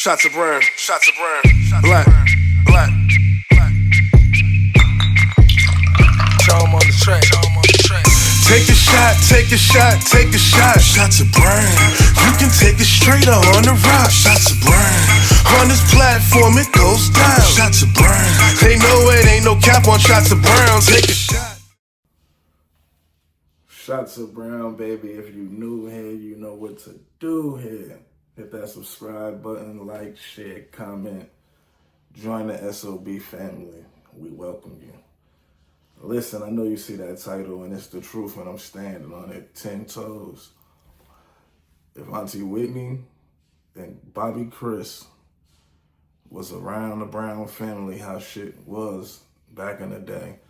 Shots of brown, shots of brown, black, black. Show 'em on the track, show 'em on the track. Take a shot, take a shot, take a shot. Shots of brown. You can take it straight or on the rock. Shots of brown. On this platform, it goes down. Shots of brown. They know it ain't no cap on shots of brown. Take a shot. Shots of brown, baby. If you new here, you know what to do here. Hit that subscribe button, like, share, comment. Join the SOB family. We welcome you. Listen, I know you see that title, and it's the truth when I'm standing on it, 10 toes. If Auntie Whitney and Bobbi Kris was around the Brown family, how shit was back in the day,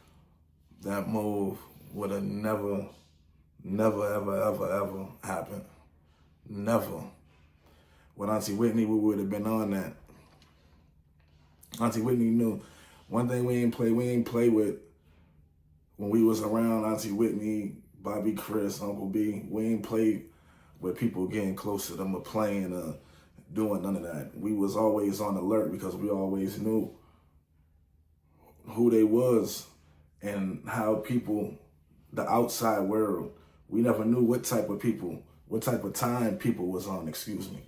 that move would have never, ever happened. Never. With Auntie Whitney, we would have been on that. Auntie Whitney knew. One thing we ain't play with when we was around Auntie Whitney, Bobbi Kris, Uncle B. We ain't play with people getting close to them or playing or doing none of that. We was always on alert because we always knew who they was and how people, the outside world, we never knew what type of people, what type of time people was on, excuse me.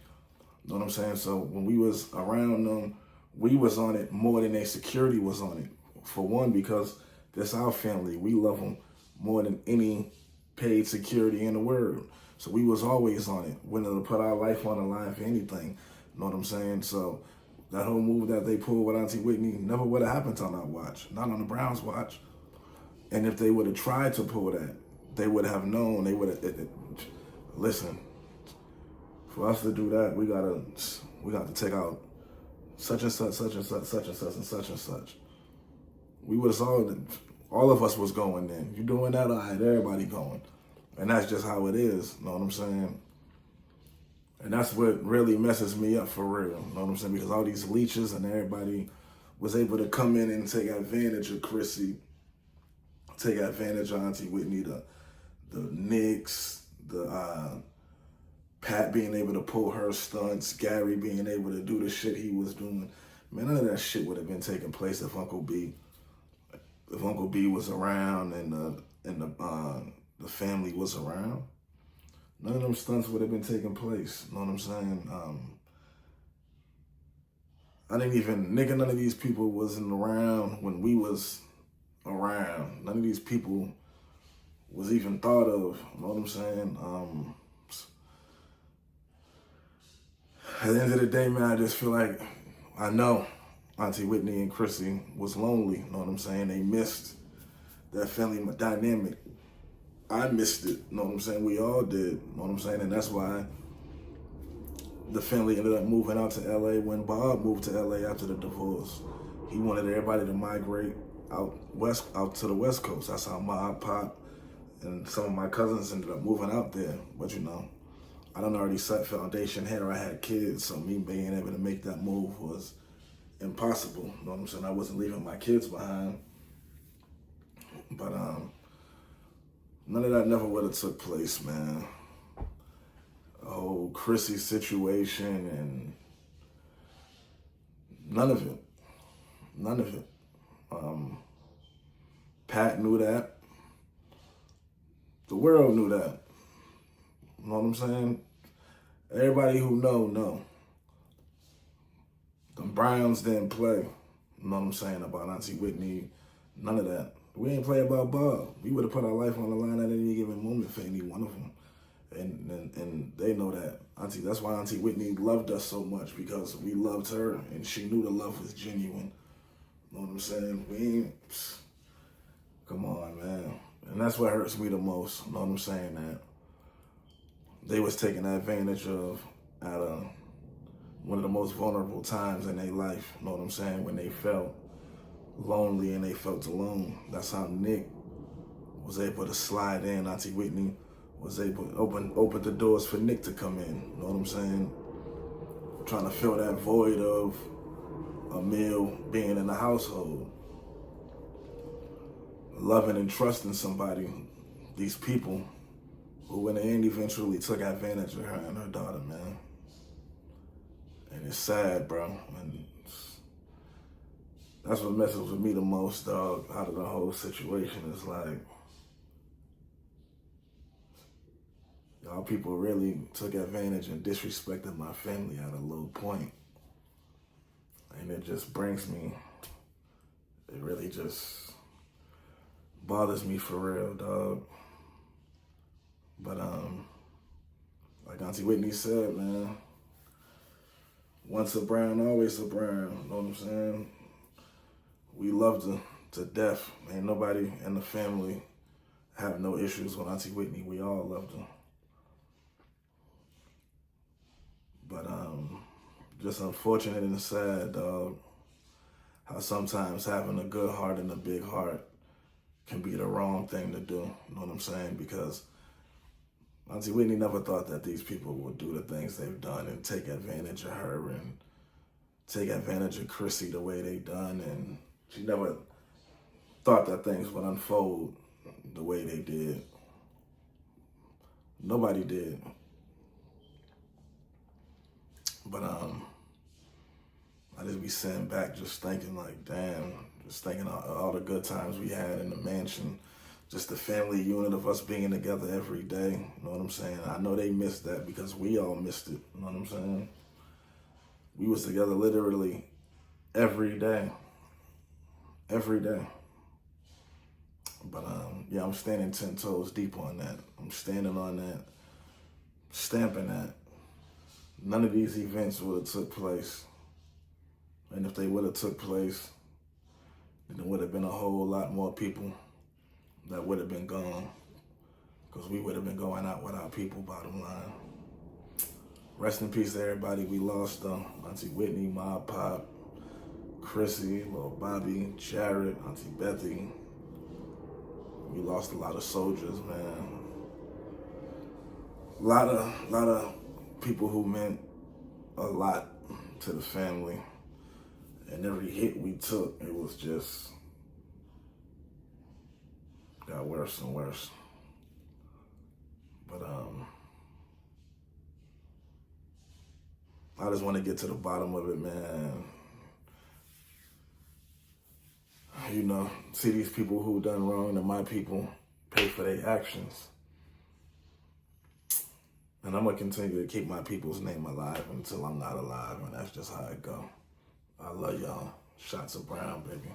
You know what I'm saying? So when we was around them, we was on it more than their security was on it. For one, because that's our family. We love them more than any paid security in the world. So we was always on it, willing to put our life on the line for anything. You know what I'm saying? So that whole move that they pulled with Auntie Whitney never would have happened on our watch, not on the Browns' watch. And if they would have tried to pull that, they would have known, they would have, listen, for us to do that, we got to take out such and such, such and such, such and such, and such and such. We would have all of us was going then. You doing that, all right, everybody going. And that's just how it is, you know what I'm saying? And that's what really messes me up for real, you know what I'm saying? Because all these leeches and everybody was able to come in and take advantage of Chrissy, take advantage of Auntie Whitney, the Knicks, the Pat being able to pull her stunts, Gary being able to do the shit he was doing. Man, none of that shit would have been taking place if Uncle B was around and the family was around. None of them stunts would have been taking place. You know what I'm saying? None of these people wasn't around when we was around. None of these people was even thought of. You know what I'm saying? At the end of the day, man, I just feel like I know Auntie Whitney and Chrissy was lonely, you know what I'm saying? They missed that family dynamic. I missed it, you know what I'm saying? We all did, you know what I'm saying? And that's why the family ended up moving out to LA when Bob moved to LA after the divorce. He wanted everybody to migrate out to the West Coast. That's how my Pop and some of my cousins ended up moving out there. But you know, I done already set foundation here. I had kids, so me being able to make that move was impossible. You know what I'm saying? I wasn't leaving my kids behind. But none of that never would have took place, man. The whole Chrissy situation and none of it. None of it. Pat knew that. The world knew that. You know what I'm saying? Everybody who know. The Browns didn't play. You know what I'm saying about Auntie Whitney? None of that. We ain't play about Bob. We would have put our life on the line at any given moment for any one of them. And they know that. That's why Auntie Whitney loved us so much, because we loved her and she knew the love was genuine. You know what I'm saying? Come on, man. And that's what hurts me the most. You know what I'm saying? That they was taking advantage of at one of the most vulnerable times in their life. You know what I'm saying? When they felt lonely and they felt alone. That's how Nick was able to slide in. Auntie Whitney was able to open the doors for Nick to come in. You know what I'm saying? Trying to fill that void of a male being in the household. Loving and trusting somebody, these people who in the end eventually took advantage of her and her daughter, man. And it's sad, bro. And that's what messes with me the most, dog, out of the whole situation. Is like, y'all people really took advantage and disrespected my family at a low point. And it just brings me, it really just bothers me for real, dog. But like Auntie Whitney said, man, once a Brown, always a Brown. You know what I'm saying? We loved her to death. Ain't nobody in the family have no issues with Auntie Whitney. We all loved her. But just unfortunate and sad, dog, how sometimes having a good heart and a big heart can be the wrong thing to do. You know what I'm saying? Because Auntie Whitney never thought that these people would do the things they've done and take advantage of her and take advantage of Chrissy the way they done. And she never thought that things would unfold the way they did. Nobody did. But I just be sitting back just thinking like, damn, just thinking all the good times we had in the mansion. Just the family unit of us being together every day. You know what I'm saying? I know they missed that because we all missed it. You know what I'm saying? We was together literally every day. Every day. But yeah, I'm standing 10 toes deep on that. I'm standing on that, stamping that. None of these events would have took place. And if they would have took place, then there would have been a whole lot more people that would have been gone, because we would have been going out with our people, bottom line. Rest in peace to everybody we lost, though. Auntie Whitney, Ma, Pop, Chrissy, little Bobbi, Jared, Auntie Bethy. We lost a lot of soldiers, man. A lot of people who meant a lot to the family. And every hit we took, it was just got worse and worse. But I just want to get to the bottom of it, man. You know, see these people who done wrong to my people pay for their actions. And I'm going to continue to keep my people's name alive until I'm not alive, and that's just how it go. I love y'all. Shots of Brown, baby.